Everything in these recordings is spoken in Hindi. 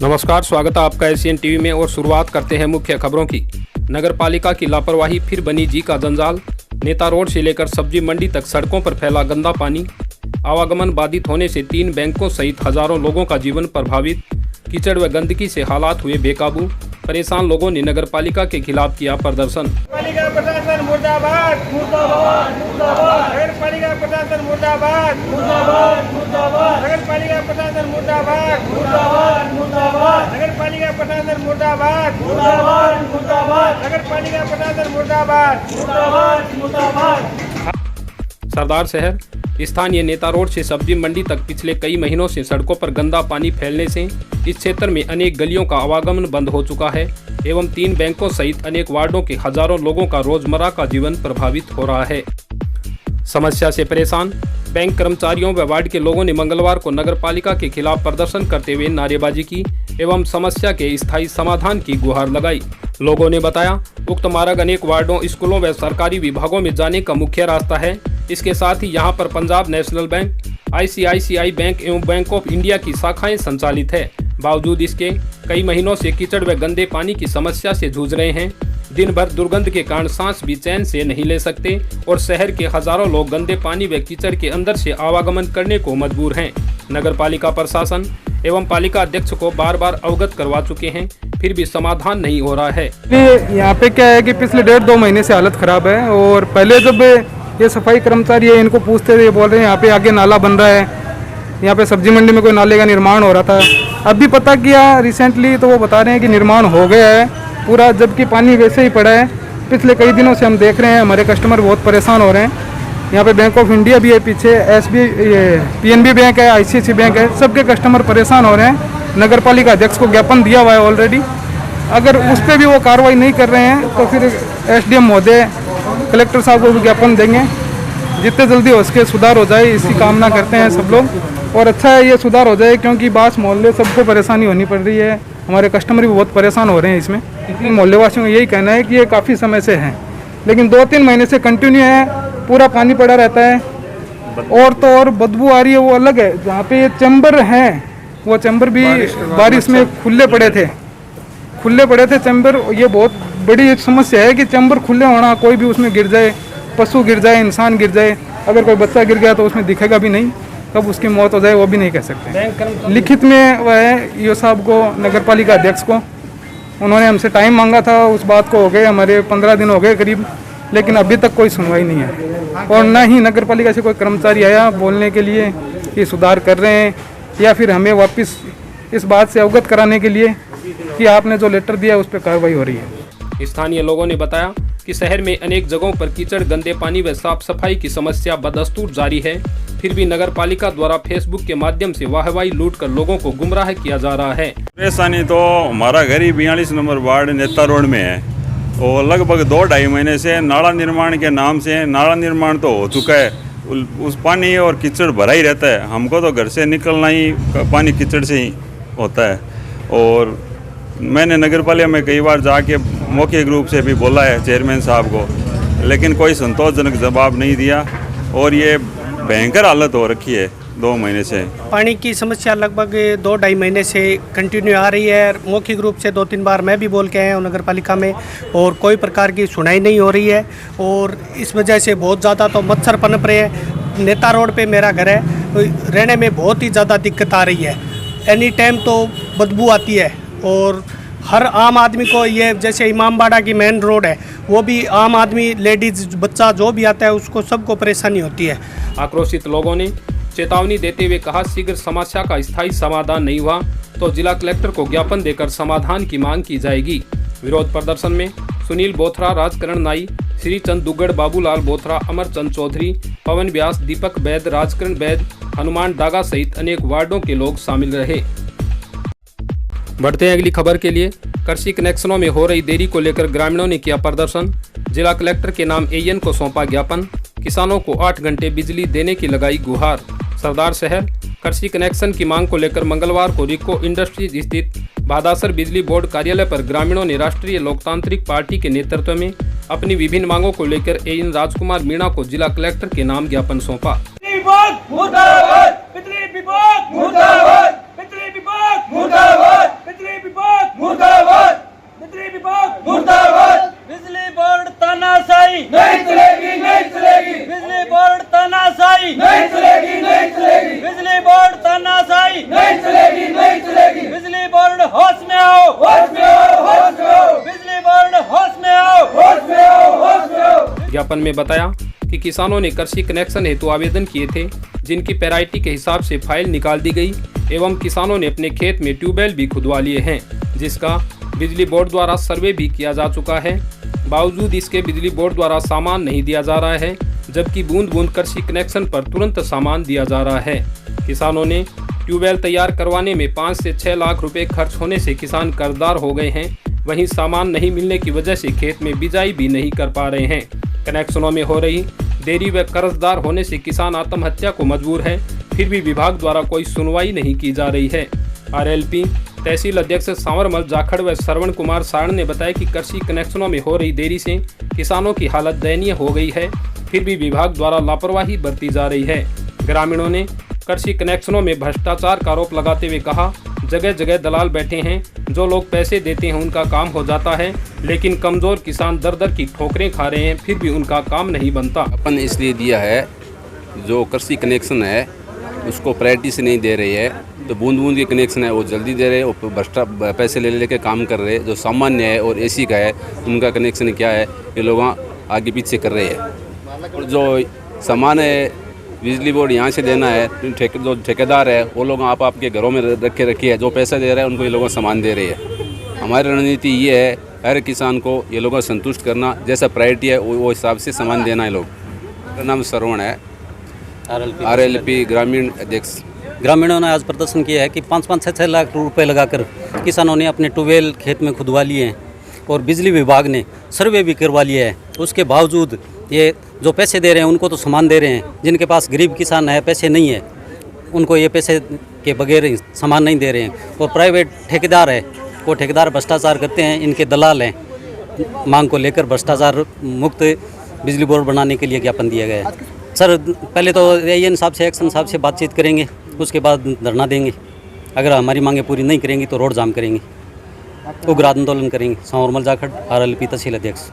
नमस्कार, स्वागत है आपका एशियन टीवी में और शुरुआत करते हैं मुख्य खबरों की। नगर पालिका की लापरवाही, फिर बनी जी का जंजाल। नेता रोड से लेकर सब्जी मंडी तक सड़कों पर फैला गंदा पानी। आवागमन बाधित होने से 3 बैंकों सहित हजारों लोगों का जीवन प्रभावित। कीचड़ व गंदगी से हालात हुए बेकाबू। परेशान लोगों ने नगर पालिका के खिलाफ किया प्रदर्शन। पालिका प्रशासन मुर्दाबाद, मुर्दाबाद, मुर्दाबाद। नगर पालिका प्रशासन मुर्दाबाद, मुर्दाबाद, मुर्दाबाद। नगर पालिका प्रशासन मुर्दाबाद, मुर्दाबाद, मुर्दाबाद। नगर पालिका प्रशासन मुर्दाबाद, मुर्दाबाद, मुर्दाबाद। नगर पालिका प्रशासन मुर्दाबाद, मुर्दाबाद, मुर्दाबाद। सरदार शहर स्थानीय नेता रोड से सब्जी मंडी तक पिछले कई महीनों से सड़कों पर गंदा पानी फैलने से इस क्षेत्र में अनेक गलियों का आवागमन बंद हो चुका है एवं 3 बैंकों सहित अनेक वार्डों के हजारों लोगों का रोजमर्रा का जीवन प्रभावित हो रहा है। समस्या से परेशान बैंक कर्मचारियों व वार्ड के लोगों ने मंगलवार को नगर पालिका के खिलाफ प्रदर्शन करते हुए नारेबाजी की एवं समस्या के स्थायी समाधान की गुहार लगाई। लोगों ने बताया, उक्त मार्ग अनेक वार्डों, स्कूलों व सरकारी विभागों में जाने का मुख्य रास्ता है। इसके साथ ही यहां पर Punjab national bank, ICICI bank एवं बैंक ऑफ इंडिया की शाखाएं संचालित है। बावजूद इसके कई महीनों से कीचड़ व गंदे पानी की समस्या से जूझ रहे हैं। दिन भर दुर्गंध के कारण सांस भी चैन से नहीं ले सकते और शहर के हजारों लोग गंदे पानी व कीचड़ के अंदर से आवागमन करने को मजबूर हैं। नगर पालिका प्रशासन एवं पालिका अध्यक्ष को बार बार अवगत करवा चुके हैं, फिर भी समाधान नहीं हो रहा है। यहाँ पे क्या है कि पिछले 1.5-2 महीने से हालत खराब है और पहले जब ये सफाई कर्मचारी है इनको पूछते थे, ये बोल रहे हैं यहाँ पे आगे नाला बन रहा है, यहाँ पे सब्जी मंडी में कोई नाले का निर्माण हो रहा था। अभी पता किया रिसेंटली तो वो बता रहे हैं कि निर्माण हो गया है पूरा, जबकि पानी वैसे ही पड़ा है। पिछले कई दिनों से हम देख रहे हैं हमारे कस्टमर बहुत परेशान हो रहे हैं। यहाँ पे बैंक ऑफ इंडिया भी है, पीछे PNB बैंक है, ICICI बैंक है, सबके कस्टमर परेशान हो रहे हैं। नगर पालिका अध्यक्ष को ज्ञापन दिया हुआ है ऑलरेडी। अगर उस पर भी वो कार्रवाई नहीं कर रहे हैं तो फिर SDM महोदय, कलेक्टर साहब को भी ज्ञापन देंगे। जितने जल्दी हो सके सुधार हो जाए, इसकी कामना करते हैं सब लोग। और अच्छा है ये सुधार हो जाए, क्योंकि बास मोहल्ले सबको परेशानी होनी पड़ रही है। हमारे कस्टमर भी बहुत परेशान हो रहे हैं इसमें। मोहल्ले वासियों का यही कहना है कि ये काफ़ी समय से है, लेकिन 2-3 महीने से कंटिन्यू है, पूरा पानी पड़ा रहता है। और तो और बदबू आ रही है, वो अलग है। जहाँ पे ये चैम्बर हैं, वो चैम्बर भी बारिश में खुले पड़े थे चैम्बर। ये बहुत बड़ी समस्या है कि चैम्बर खुले होना, कोई भी उसमें गिर जाए, पशु गिर जाए, इंसान गिर जाए, अगर कोई बच्चा गिर गया तो उसमें दिखेगा भी नहीं, कब उसकी मौत हो जाए वो भी नहीं कह सकते। लिखित में वह है ईओ साहब को, नगर पालिका अध्यक्ष को, उन्होंने हमसे टाइम मांगा था, उस बात को हो गए हमारे 15 दिन हो गए करीब, लेकिन अभी तक कोई सुनवाई नहीं है। और न ही नगर पालिका से कोई कर्मचारी आया बोलने के लिए कि सुधार कर रहे हैं, या फिर हमें वापस इस बात से अवगत कराने के लिए कि आपने जो लेटर दिया उस पर कार्रवाई हो रही है। स्थानीय लोगों ने बताया कि शहर में अनेक जगहों पर कीचड़, गंदे पानी व साफ सफाई की समस्या बदस्तूर जारी है, फिर भी नगर पालिका द्वारा फेसबुक के माध्यम से वाहवाही लूटकर लोगों को गुमराह किया जा रहा है। परेशानी तो हमारा घर ही 42 नंबर वार्ड नेता रोड में है और लगभग 2-2.5 महीने से नाला निर्माण के नाम से नाला निर्माण तो हो चुका है, उस पानी और कीचड़ भरा ही रहता है। हमको तो घर से निकलना ही पानी कीचड़ से ही होता है। और मैंने नगर पालिका में कई बार जाके मौखिक रूप से भी बोला है चेयरमैन साहब को, लेकिन कोई संतोषजनक जवाब नहीं दिया और ये भयंकर हालत हो रखी है 2 महीने से। पानी की समस्या लगभग 2-2.5 महीने से कंटिन्यू आ रही है। मौखिक रूप से 2-3 बार मैं भी बोल के आया हूँ नगर पालिका में और कोई प्रकार की सुनाई नहीं हो रही है। और इस वजह से बहुत ज़्यादा तो मच्छर पनप रहे हैं। नेता रोड पे मेरा घर है, तो रहने में बहुत ही ज़्यादा दिक्कत आ रही है। एनी टाइम तो बदबू आती है और हर आम आदमी को, ये जैसे इमामबाड़ा की मेन रोड है, वो भी आम आदमी, लेडीज़, बच्चा जो भी आता है उसको सबको परेशानी होती है। आक्रोशित लोगों ने चेतावनी देते हुए कहा, शीघ्र समस्या का स्थायी समाधान नहीं हुआ तो जिला कलेक्टर को ज्ञापन देकर समाधान की मांग की जाएगी। विरोध प्रदर्शन में सुनील बोथरा, राजकरण नाई, श्रीचंद दुग्गड़, बाबूलाल बोथरा, अमरचंद चौधरी, पवन व्यास, दीपक बैद, राजकरण बैद, हनुमान डागा सहित अनेक वार्डों के लोग शामिल रहे। बढ़ते हैं अगली खबर के लिए। कृषि कनेक्शनों में हो रही देरी को लेकर ग्रामीणों ने किया प्रदर्शन। जिला कलेक्टर के नाम AN को सौंपा ज्ञापन। किसानों को 8 घंटे बिजली देने की लगाई गुहार। सरदार शहर कृषि कनेक्शन की मांग को लेकर मंगलवार को रिको इंडस्ट्रीज स्थित भादासर बिजली बोर्ड कार्यालय पर ग्रामीणों ने राष्ट्रीय लोकतांत्रिक पार्टी के नेतृत्व में अपनी विभिन्न मांगों को लेकर AN राजकुमार मीणा को जिला कलेक्टर के नाम ज्ञापन सौंपा। बिजली विभाग मुर्दाबाद, बिजली विभाग मुर्दाबाद, बिजली मुर्दाबाद बिजली बोर्ड तानाशाही नहीं चलेगी नहीं चलेगी बिजली बोर्ड तानाशाही नहीं चलेगी नहीं चलेगी बिजली बोर्ड तानाशाही नहीं चलेगी नहीं चलेगी बिजली बोर्ड होश में आओ होश में आओ होश में आओ बिजली बोर्ड होश में आओ होश में आओ होश में आओ। ज्ञापन में बताया कि किसानों ने कृषि कनेक्शन हेतु आवेदन किए थे, जिनकी पैराइटी के हिसाब से फाइल निकाल दी गई एवं किसानों ने अपने खेत में ट्यूबवेल भी खुदवा लिए हैं, जिसका बिजली बोर्ड द्वारा सर्वे भी किया जा चुका है। बावजूद इसके बिजली बोर्ड द्वारा सामान नहीं दिया जा रहा है, जबकि बूंद बूंद कृषि कनेक्शन पर तुरंत सामान दिया जा रहा है। किसानों ने ट्यूबवेल तैयार करवाने में 5 से 6 लाख रुपए खर्च होने से किसान कर्जदार हो गए हैं। वहीं सामान नहीं मिलने की वजह से खेत में बिजाई भी नहीं कर पा रहे हैं। कनेक्शनों में हो रही देरी व कर्जदार होने से किसान आत्महत्या को मजबूर है, फिर भी विभाग द्वारा कोई सुनवाई नहीं की जा रही है। आरएलपी तहसील अध्यक्ष सांवरमल जाखड़ व श्रवण कुमार सारण ने बताया कि कृषि कनेक्शनों में हो रही देरी से किसानों की हालत दयनीय हो गई है, फिर भी विभाग द्वारा लापरवाही बरती जा रही है। ग्रामीणों ने कृषि कनेक्शनों में भ्रष्टाचार का आरोप लगाते हुए कहा, जगह जगह दलाल बैठे हैं, जो लोग पैसे देते हैं उनका काम हो जाता है, लेकिन कमजोर किसान दर दर की ठोकरें खा रहे हैं, फिर भी उनका काम नहीं बनता। अपन इसलिए दिया है, जो कृषि कनेक्शन है उसको प्रायोरिटी से नहीं दे रही है, तो बूंद बूंद के कनेक्शन है वो जल्दी दे रहे हैं और भ्रष्टा पैसे ले लेके काम कर रहे हैं। जो सामान्य है और एसी का है उनका कनेक्शन क्या है, ये लोग आगे पीछे कर रहे हैं। और जो सामान है बिजली बोर्ड यहाँ से देना है, जो ठेकेदार है वो लोग आप आपके घरों में रखे है, जो पैसा दे रहे हैं उनको ये लोग सामान दे रहे हैं। हमारी रणनीति ये है, हर किसान को ये लोग संतुष्ट करना, जैसा प्रायोरिटी है वो हिसाब से सामान देना है लोग। मेरा नाम श्रवण है, आरएलपी ग्रामीण अध्यक्ष। ग्रामीणों ने आज प्रदर्शन किया है कि 5-5, 6-6 लाख रुपए लगाकर किसानों ने अपने ट्यूबवेल खेत में खुदवा लिए हैं और बिजली विभाग ने सर्वे भी करवा लिया है। उसके बावजूद ये जो पैसे दे रहे हैं उनको तो सामान दे रहे हैं, जिनके पास गरीब किसान है पैसे नहीं है उनको ये पैसे के बगैर सामान नहीं दे रहे हैं। और प्राइवेट ठेकेदार है, वो ठेकेदार भ्रष्टाचार करते हैं, इनके दलाल हैं। मांग को लेकर भ्रष्टाचार मुक्त बिजली बोर्ड बनाने के लिए ज्ञापन दिया गया है। सर पहले तो एएन साहब से, एक्शन साहब से बातचीत करेंगे, उसके बाद धरना देंगे। अगर हमारी मांगें पूरी नहीं करेंगी तो रोड जाम करेंगे, उग्र आंदोलन करेंगे। सांवरमल जाखड़, आरएलपी तहसील अध्यक्ष।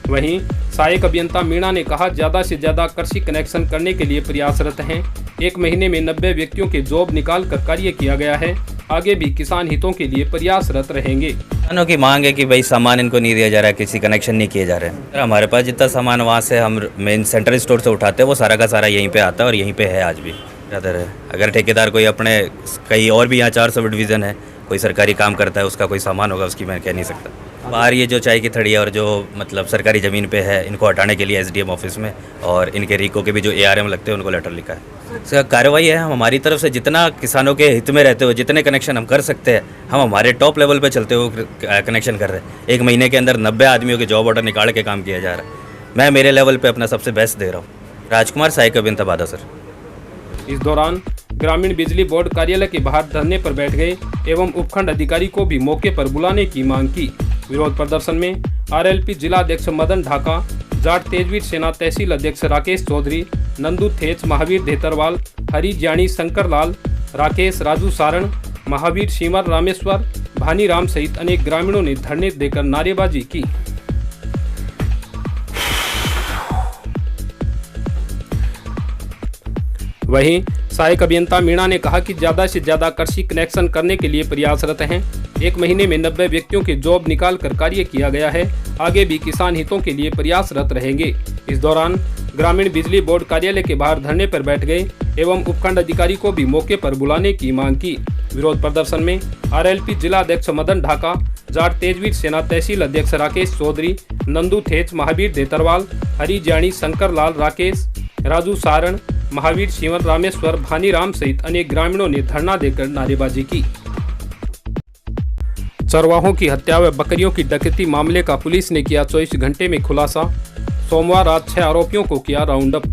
वहीं सहायक अभियंता मीणा ने कहा, ज़्यादा से ज़्यादा कृषि कनेक्शन करने के लिए प्रयासरत हैं। 1 महीने में 90 व्यक्तियों के जॉब निकाल कर कार्य किया गया है। आगे भी किसान हितों के लिए प्रयासरत रहेंगे। किसानों की मांग है कि भाई सामान इनको नहीं दिया जा रहा है, किसी कनेक्शन नहीं किए जा रहे हैं। हमारे पास जितना सामान वहाँ से हम मेन सेंट्रल स्टोर से उठाते हैं वो सारा का सारा यहीं पे आता है और यहीं पे है आज भी ज़्यादा है। अगर ठेकेदार कोई अपने कहीं और भी यहाँ 4 सब डिवीज़न है, कोई सरकारी काम करता है, उसका कोई सामान होगा उसकी मैं कह नहीं सकता। बाहर ये जो चाय की थड़िया और जो मतलब सरकारी ज़मीन पे है, इनको हटाने के लिए एसडीएम ऑफिस में और इनके रिको के भी जो एआरएम लगते हैं उनको लेटर लिखा है। इसका कार्रवाई है, हम हमारी तरफ से जितना किसानों के हित में रहते हुए जितने कनेक्शन हम कर सकते हैं, हम हमारे टॉप लेवल पे चलते हुए कनेक्शन कर रहे हैं। 1 महीने के अंदर 90 आदमियों के जॉब ऑर्डर निकाल के काम किया जा रहा है। मैं मेरे लेवल पे अपना सबसे बेस्ट दे रहा हूँ। राजकुमार, सहायक अभियंता बादा सर। इस दौरान ग्रामीण बिजली बोर्ड कार्यालय के बाहर धरने पर बैठ गए एवं उपखंड अधिकारी को भी मौके पर बुलाने की मांग की। विरोध प्रदर्शन में आरएलपी जिला अध्यक्ष मदन ढाका, जाट तेजवीर सेना तहसील अध्यक्ष राकेश चौधरी, नंदू थेच, महावीर धेतरवाल, हरी ज्ञानी, शंकर लाल, राकेश, राजू सारण, महावीर शिमर, रामेश्वर, भानी राम सहित अनेक ग्रामीणों ने धरने देकर नारेबाजी की। वहीं सहायक अभियंता मीणा ने कहा कि ज़्यादा से ज़्यादा कृषि कनेक्शन करने के लिए प्रयासरत हैं। 1 महीने में 90 व्यक्तियों के जॉब निकाल कर कार्य किया गया है। आगे भी किसान हितों के लिए प्रयासरत रहेंगे। इस दौरान ग्रामीण बिजली बोर्ड कार्यालय के बाहर धरने पर बैठ गए एवं उपखंड अधिकारी को भी मौके पर बुलाने की मांग की। विरोध प्रदर्शन में आरएलपी जिला अध्यक्ष मदन ढाका, जाट तेजवीर सेना तहसील अध्यक्ष राकेश चौधरी, नंदू थेच, महावीर धेतरवाल, हरी ज्ञानी, शंकर लाल, राकेश, राजू सारण, महावीर शिवर, रामेश्वर, भानी राम सहित अनेक ग्रामीणों ने धरना देकर नारेबाजी की। चरवाहों की हत्या व बकरियों की डकैती मामले का पुलिस ने किया 24 घंटे में खुलासा। सोमवार रात 6 आरोपियों को किया राउंड अप।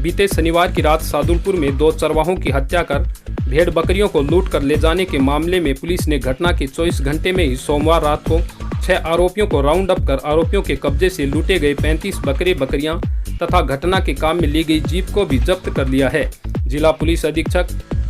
बीते शनिवार की रात सादुलपुर में 2 चरवाहों की हत्या कर भेड़ बकरियों को लूट कर ले जाने के मामले में पुलिस ने घटना के 24 घंटे में ही सोमवार रात को 6 आरोपियों को राउंड अप कर आरोपियों के कब्जे से लूटे गए 35 बकरे बकरियां तथा घटना के काम में ली गई जीप को भी जब्त कर लिया है। जिला पुलिस अधीक्षक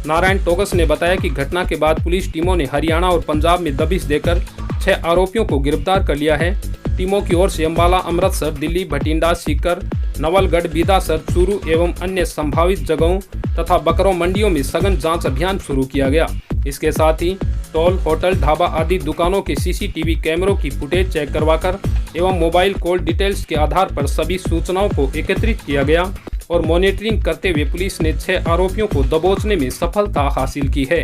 नारायण टोगस ने बताया कि घटना के बाद पुलिस टीमों ने हरियाणा और पंजाब में दबिश देकर 6 आरोपियों को गिरफ्तार कर लिया है। टीमों की ओर से अम्बाला, अमृतसर, दिल्ली, भटिंडा, सीकर, नवलगढ़, बीदासर, चूरू एवं अन्य संभावित जगहों तथा बकरों मंडियों में सघन जांच अभियान शुरू किया गया। इसके साथ ही टोल, होटल, ढाबा आदि दुकानों के सीसीटीवी कैमरों की फुटेज चेक करवाकर एवं मोबाइल कॉल डिटेल्स के आधार पर सभी सूचनाओं को एकत्रित किया गया और मॉनिटरिंग करते हुए पुलिस ने 6 आरोपियों को दबोचने में सफलता हासिल की है।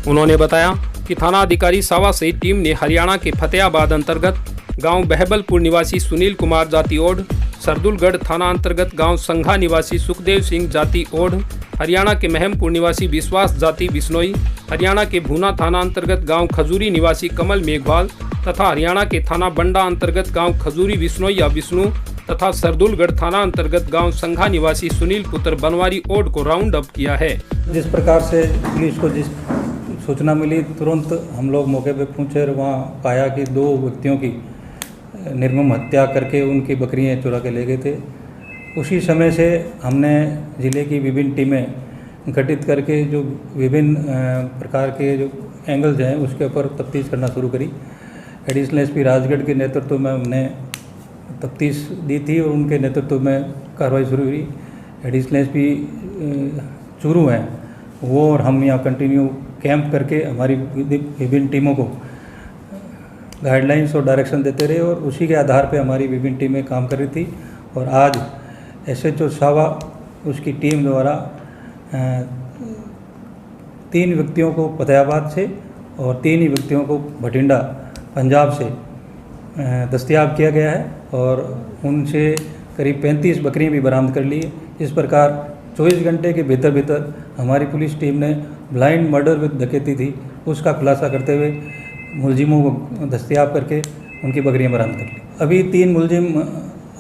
उन्होंने बताया कि थाना अधिकारी सावा सहित टीम ने हरियाणा के फतेहाबाद अंतर्गत गांव बहबलपुर निवासी सुनील कुमार जाति ओढ़, सरदुलगढ़ थाना अंतर्गत गांव संघा निवासी सुखदेव सिंह जाति ओढ़, हरियाणा के महमपुर निवासी विश्वास जाति बिश्नोई, हरियाणा के भूना थाना अंतर्गत गांव खजूरी निवासी कमल मेघवाल तथा हरियाणा के थाना बंडा अंतर्गत गांव खजूरी बिश्नोई या विष्णु तथा सरदुलगढ़ थाना अंतर्गत गांव संघा निवासी सुनील पुत्र बनवारी ओढ़ को राउंड अप किया है। जिस प्रकार से पुलिस को जिस सूचना मिली, तुरंत हम लोग मौके पर पहुंचे और वहाँ पाया कि 2 व्यक्तियों की निर्मम हत्या करके उनकी बकरियां चुरा के ले गए थे। उसी समय से हमने ज़िले की विभिन्न टीमें गठित करके जो विभिन्न प्रकार के जो एंगल्स हैं उसके ऊपर तफ्तीश करना शुरू करी। एडिशनल एसपी राजगढ़ के नेतृत्व में हमने तफ्तीश दी थी और उनके नेतृत्व में कार्रवाई शुरू हुई। एडिशनल एसपी चूरू हैं वो और हम यहाँ कंटिन्यू कैंप करके हमारी विभिन्न टीमों को गाइडलाइंस और डायरेक्शन देते रहे और उसी के आधार पे हमारी विभिन्न टीमें काम कर रही थी। और आज एसएचओ सावा उसकी टीम द्वारा 3 व्यक्तियों को फतेहाबाद से और 3 ही व्यक्तियों को भटिंडा पंजाब से दस्तयाब किया गया है और उनसे करीब 35 बकरियां भी बरामद कर ली। इस प्रकार 24 घंटे के भीतर हमारी पुलिस टीम ने ब्लाइंड मर्डर विद डकैती थी उसका खुलासा करते हुए मुलजिमों को दस्तयाब करके उनकी बकरियां बरामद कर ली। अभी 3 मुलजिम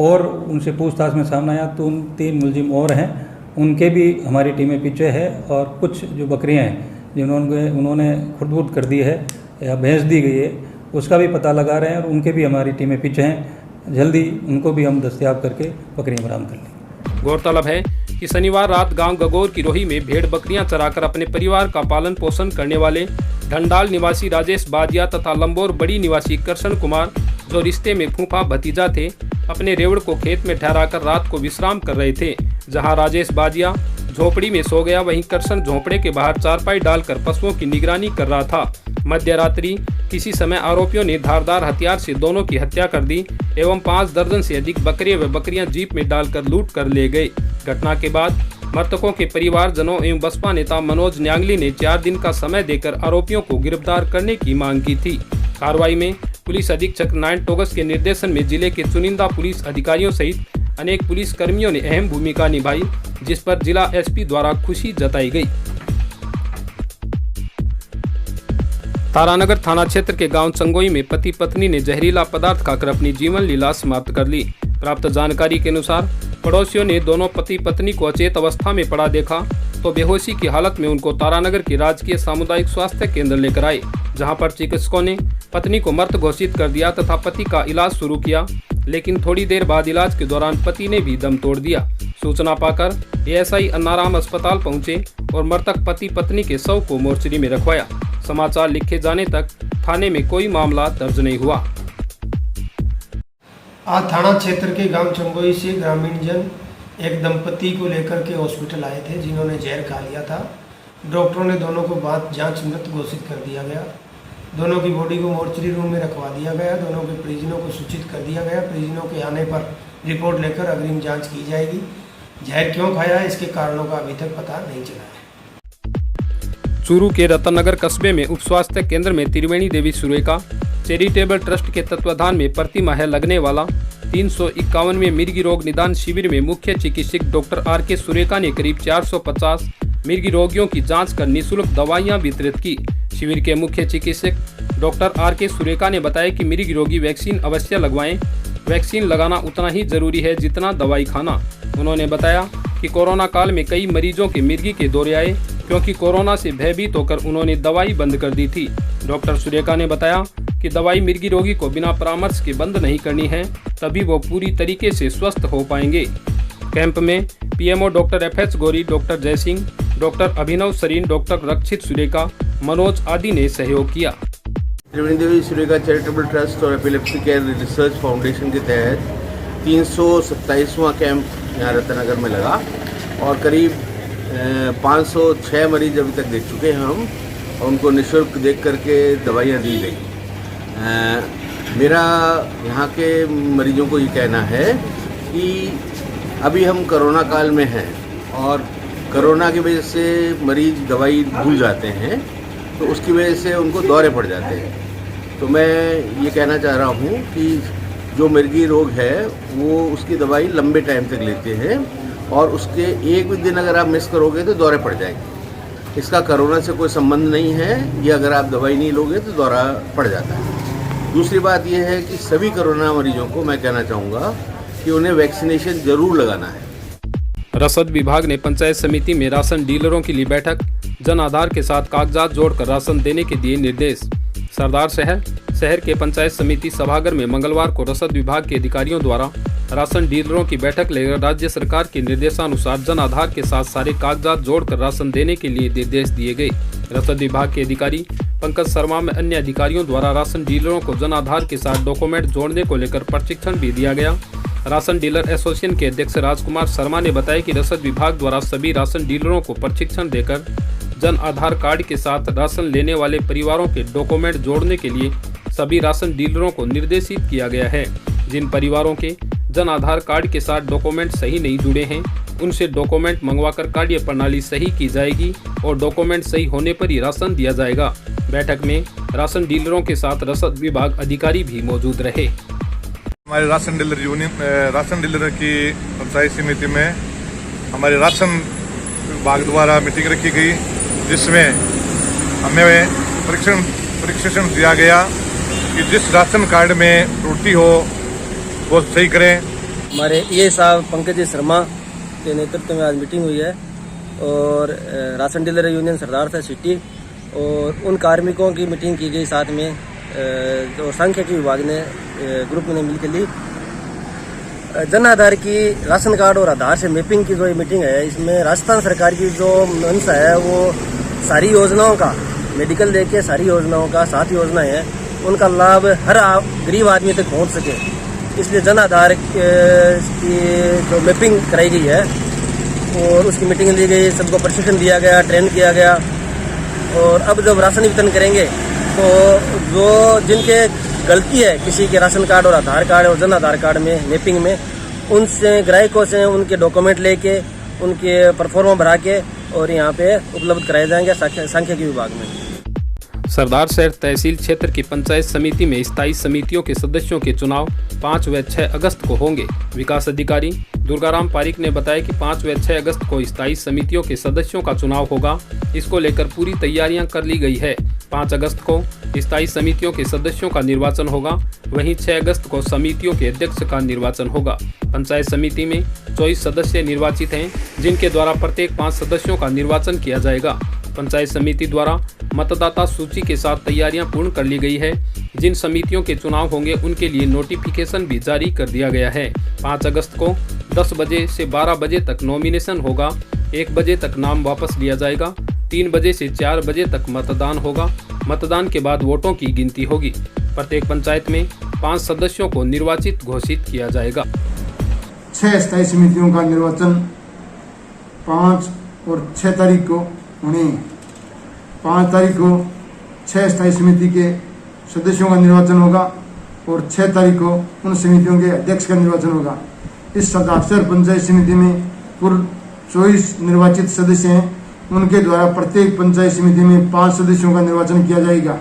और उनसे पूछताछ में सामने आया तो उन 3 मुलजिम और हैं, उनके भी हमारी टीमें पीछे है और कुछ जो बकरियां हैं जिन्होंने उन्होंने खुर्द कर दी है या बेच दी गई है उसका भी पता लगा रहे हैं और उनके भी हमारी टीमें पीछे हैं। जल्दी उनको भी हम दस्तयाब करके बकरियां बरामद कर लेंगे। गौरतलब है कि शनिवार रात गांव गगोर की रोही में भेड़ बकरियां चराकर अपने परिवार का पालन पोषण करने वाले ढंडाल निवासी राजेश बाजिया तथा लंबोर बड़ी निवासी कृष्ण कुमार, जो रिश्ते में फूफा भतीजा थे, अपने रेवड़ को खेत में ठहराकर रात को विश्राम कर रहे थे। जहां राजेश बाजिया झोपड़ी में सो गया, वहीं कृष्ण झोपड़े के बाहर चारपाई डालकर पशुओं की निगरानी कर रहा था। मध्य रात्रि किसी समय आरोपियों ने धारदार हथियार से दोनों की हत्या कर दी एवं 5 दर्जन से अधिक बकरियां व बकरियां जीप में डालकर लूट कर ले गए। घटना के बाद मृतकों के परिवारजनों एवं बसपा नेता मनोज न्यांगली ने 4 दिन का समय देकर आरोपियों को गिरफ्तार करने की मांग की थी। कार्रवाई में पुलिस अधीक्षक नारायण टोगस के निर्देशन में जिले के चुनिंदा पुलिस अधिकारियों सहित अनेक पुलिस कर्मियों ने अहम भूमिका निभाई, जिस पर जिला एसपी द्वारा खुशी जताई गई। तारानगर थाना क्षेत्र के गांव चंगोई में पति पत्नी ने जहरीला पदार्थ खाकर अपनी जीवन लीला समाप्त कर ली। प्राप्त जानकारी के अनुसार पड़ोसियों ने दोनों पति पत्नी को अचेत अवस्था में पड़ा देखा तो बेहोशी की हालत में उनको तारानगर के राजकीय सामुदायिक स्वास्थ्य केंद्र लेकर आए, जहां पर चिकित्सकों ने पत्नी को मृत घोषित कर दिया तथा पति का इलाज शुरू किया, लेकिन थोड़ी देर बाद इलाज के दौरान पति ने भी दम तोड़ दिया। सूचना पाकर एएसआई अन्नाराम अस्पताल पहुंचे और मृतक पति पत्नी के शव को मोर्चरी में रखवाया। समाचार लिखे जाने तक थाने में कोई मामला दर्ज नहीं हुआ। आज थाना क्षेत्र के गांव चंगोई से ग्रामीण जन एक दंपति को लेकर के हॉस्पिटल आए थे जिन्होंने जहर खा लिया था। डॉक्टरों ने दोनों को बाद जांच मृत घोषित कर दिया गया। दोनों की बॉडी को मोर्चरी रूम में रखवा दिया गया। दोनों के परिजनों को सूचित कर दिया गया। परिजनों के आने पर रिपोर्ट लेकर अग्रिम जाँच की जाएगी। जहर क्यों खाया इसके कारणों का अभी तक पता नहीं चला है। चूरू के रतननगर कस्बे में उप स्वास्थ्य केंद्र में त्रिवेणी देवी सुरेका चैरिटेबल ट्रस्ट के तत्वाधान में प्रति माह लगने वाला 351वें मिर्गी रोग निदान शिविर में मुख्य चिकित्सक डॉक्टर आर.के. सुरेका ने करीब 450 मिर्गी रोगियों की जांच कर निःशुल्क दवाइयां वितरित की। शिविर के मुख्य चिकित्सक डॉक्टर आर.के. सुरेका ने बताया कि मिर्गी रोगी वैक्सीन अवश्य लगवाएं। वैक्सीन लगाना उतना ही जरूरी है जितना दवाई खाना। उन्होंने बताया कि कोरोना काल में कई मरीजों के मिर्गी के दौरे आए, क्योंकि कोरोना से भयभीत होकर उन्होंने दवाई बंद कर दी थी। डॉक्टर सुरेका ने बताया कि दवाई मिर्गी रोगी को बिना परामर्श के बंद नहीं करनी है, तभी वो पूरी तरीके से स्वस्थ हो पाएंगे। कैंप में PMO doctor F H. Gauri, doctor Jaisingh, doctor Abhinav Sareen, doctor Rakshit Sureka, Manoj आदि ने सहयोग किया। त्रिवेणी देवी सूर्यका चैरिटेबल ट्रस्ट और एपिलेप्सी केयर रिसर्च फाउंडेशन के तहत 327वां कैंप यहाँ रत्नगर में लगा और करीब 506 मरीज अभी तक देख चुके हैं हम और उनको निःशुल्क देख करके दवाइयाँ दी गई। मेरा यहाँ के मरीजों को ये कहना है कि अभी हम कोरोना काल में हैं और कोरोना की वजह से मरीज दवाई भूल जाते हैं तो उसकी वजह से उनको दौरे पड़ जाते हैं। तो मैं ये कहना चाह रहा हूँ कि जो मिर्गी रोग है वो उसकी दवाई लंबे टाइम तक लेते हैं और उसके एक भी दिन अगर आप मिस करोगे तो दौरे पड़ जाएंगे। इसका कोरोना से कोई संबंध नहीं है, ये अगर आप दवाई नहीं लोगे तो दौरा पड़ जाता है। दूसरी बात यह है कि सभी कोरोना मरीजों को मैं कहना चाहूँगा कि उन्हें वैक्सीनेशन जरूर लगाना है। रसद विभाग ने पंचायत समिति में राशन डीलरों की ली बैठक, जन आधार के साथ कागजात जोड़कर राशन देने के दिए निर्देश। सरदार शहर के पंचायत समिति सभागार में मंगलवार को रसद विभाग के अधिकारियों द्वारा राशन डीलरों की बैठक लेकर राज्य सरकार के निर्देशानुसार जन आधार के साथ सारे कागजात जोड़कर राशन देने के लिए निर्देश दिए गए। रसद विभाग के अधिकारी पंकज शर्मा में अन्य अधिकारियों द्वारा राशन डीलरों को जन आधार के साथ डॉक्यूमेंट जोड़ने को लेकर प्रशिक्षण भी दिया गया। राशन डीलर एसोसिएशन के अध्यक्ष राजकुमार शर्मा ने बताया कि रसद विभाग द्वारा सभी राशन डीलरों को प्रशिक्षण देकर जन आधार कार्ड के साथ राशन लेने वाले परिवारों के डॉक्यूमेंट जोड़ने के लिए सभी राशन डीलरों को निर्देशित किया गया है। जिन परिवारों के जन आधार कार्ड के साथ डॉक्यूमेंट सही नहीं जुड़े हैं उनसे डॉक्यूमेंट मंगवाकर कार्य प्रणाली सही की जाएगी और डॉक्यूमेंट सही होने पर ही राशन दिया जाएगा। बैठक में राशन डीलरों के साथ रसद विभाग अधिकारी भी मौजूद रहे। हमारे ration dealer union ration dealer की पंचायत समिति में हमारे राशन विभाग द्वारा मीटिंग रखी गई, जिसमें हमें प्रशिक्षण दिया गया कि जिस राशन कार्ड में त्रुटि हो वो सही करें। हमारे ये साहब पंकज शर्मा के नेतृत्व में आज मीटिंग हुई है और राशन डीलर यूनियन सरदार था सिटी और उन कार्मिकों की मीटिंग की गई। साथ में जो सांख्यिकी विभाग ने ग्रुप ने मिलकर ली। जन आधार की राशन कार्ड और आधार से मैपिंग की जो ये मीटिंग है, इसमें राजस्थान सरकार की जो मंशा है वो सारी योजनाओं का मेडिकल देके सारी योजनाओं का 7 योजनाएं हैं उनका लाभ हर गरीब आदमी तक पहुंच सके, इसलिए जन आधार की जो मैपिंग कराई गई है और उसकी मीटिंग ली गई, सबको प्रशिक्षण दिया गया, ट्रेन किया गया। और अब जब राशन वितरण करेंगे तो जो जिनके गलती है किसी के राशन कार्ड और आधार कार्ड और जन आधार कार्ड में मैपिंग में, उनसे ग्राहकों से उनके डॉक्यूमेंट लेके उनके परफॉर्मा भरा के और यहाँ पे उपलब्ध कराए जाएंगे सांख्यिकी विभाग में। सरदार शहर तहसील क्षेत्र की पंचायत समिति में स्थायी समितियों के सदस्यों के चुनाव 5 व 6 अगस्त को होंगे। विकास अधिकारी दुर्गाराम पारिक ने बताया कि 5 व 6 अगस्त को स्थायी समितियों के सदस्यों का चुनाव होगा। इसको लेकर पूरी तैयारियां कर ली गई है। 5 अगस्त को स्थायी समितियों के सदस्यों का निर्वाचन होगा, वहीं 6 अगस्त को समितियों के अध्यक्ष का निर्वाचन होगा। पंचायत समिति में 24 सदस्य निर्वाचित हैं, जिनके द्वारा प्रत्येक 5 सदस्यों का निर्वाचन किया जाएगा। पंचायत समिति द्वारा मतदाता सूची के साथ तैयारियां पूर्ण कर ली गई है। जिन समितियों के चुनाव होंगे उनके लिए नोटिफिकेशन भी जारी कर दिया गया है। 5 अगस्त को 10 बजे से 12 बजे तक नॉमिनेशन होगा, 1 बजे तक नाम वापस लिया जाएगा, 3 बजे से 4 बजे तक मतदान होगा। मतदान के बाद वोटों की गिनती होगी। प्रत्येक पंचायत में 5 सदस्यों को निर्वाचित घोषित किया जाएगा। 6 स्थायी समितियों का निर्वाचन 5 और 6 तारीख को होने 5 तारीख को 6 स्थायी समिति के सदस्यों का निर्वाचन होगा और 6 तारीख को उन समितियों के अध्यक्ष का निर्वाचन होगा। इस सदाक्षर पंचायत समिति में कुल 24 निर्वाचित सदस्य हैं। उनके द्वारा प्रत्येक पंचायत समिति में 5 सदस्यों का निर्वाचन किया जाएगा।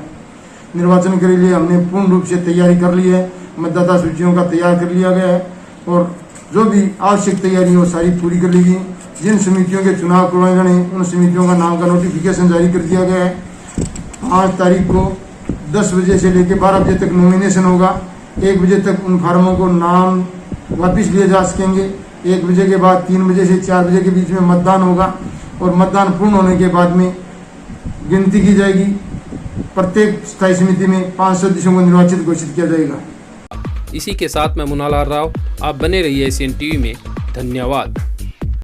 निर्वाचन के लिए हमने पूर्ण रूप से तैयारी कर ली है, मतदाता सूचियों का तैयार कर लिया गया है और जो भी आवश्यक तैयारी हो सारी पूरी कर ली गई। जिन समितियों के चुनाव करवाए जाने उन समितियों का नाम का नोटिफिकेशन जारी कर दिया गया है। 5 तारीख को 10 बजे से लेकर 12 बजे तक नॉमिनेशन होगा। 1 बजे तक उन फार्मों को नाम वापस लिए जा सकेंगे। 1 बजे के बाद 3 बजे से 4 बजे के बीच में मतदान होगा और मतदान पूर्ण होने के बाद में गिनती की जाएगी। प्रत्येक स्थायी समिति में 5 सदस्यों को निर्वाचित घोषित किया जाएगा। इसी के साथ मैं मुन्नालाल राव, आप बने रहिए एशियन टीवी में। धन्यवाद।